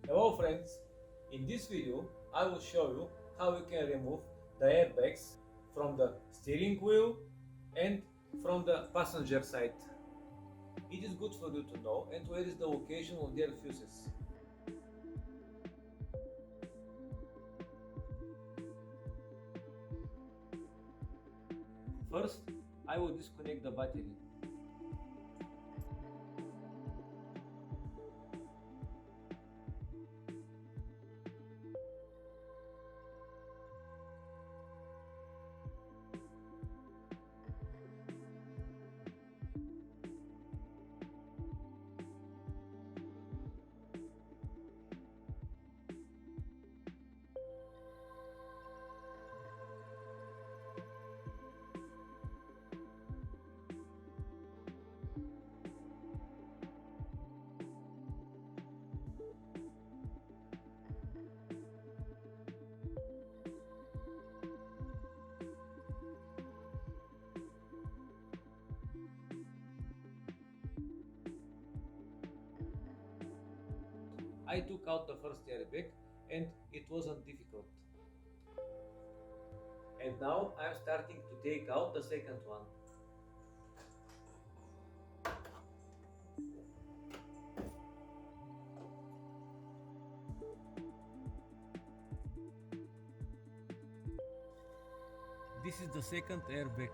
Hello friends, in this video I will show you how you can remove the airbags from the steering wheel and from the passenger side. It is good for you to know and where is the location of their fuses. First, I will disconnect the battery. I took out the first airbag and it wasn't difficult. And now I'm starting to take out the second one. This is the second airbag.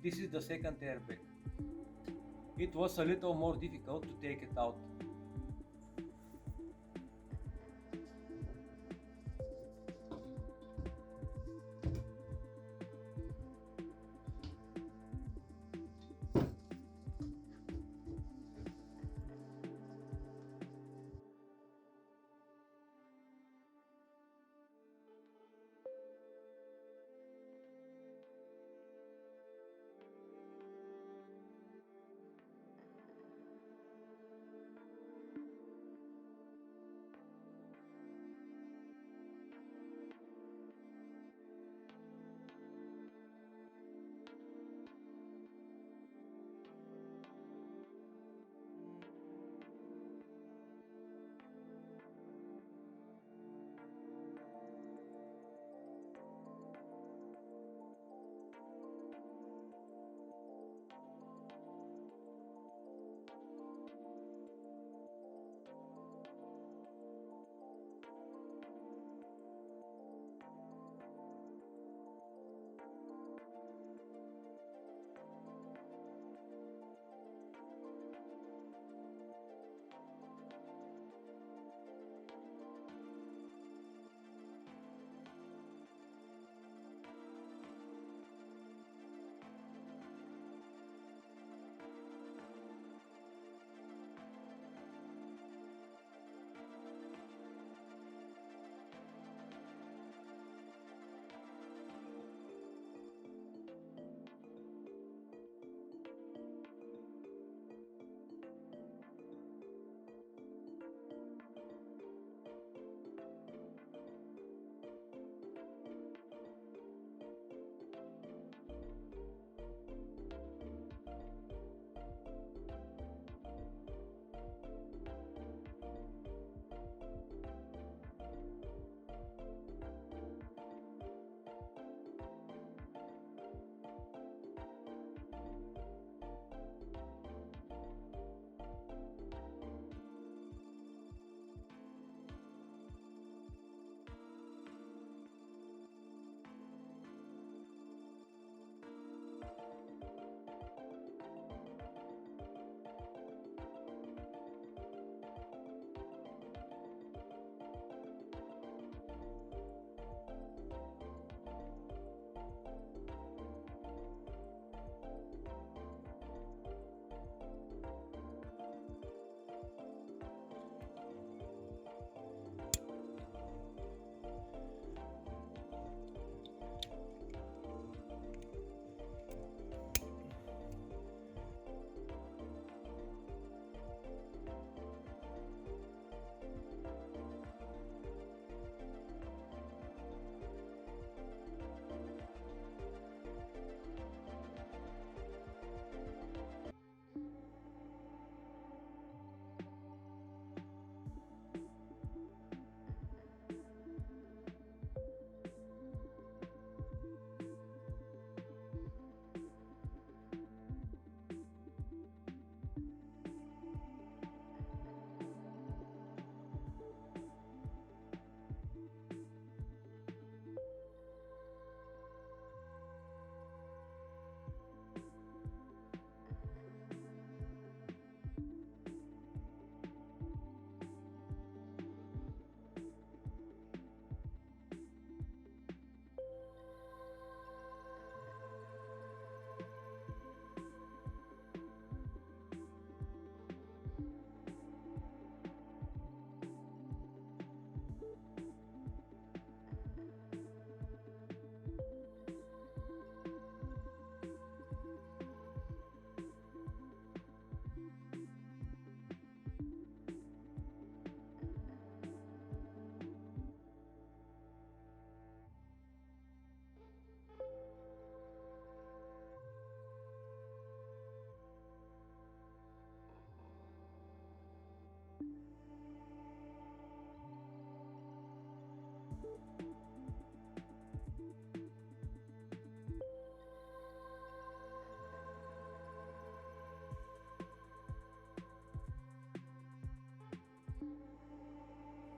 This is the second airbag. It was a little more difficult to take it out.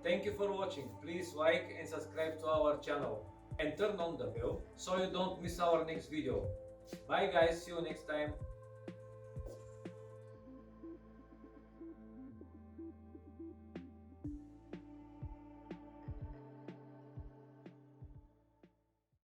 Thank you for watching. Please like and subscribe to our channel and turn on the bell so you don't miss our next video. Bye guys, see you next time.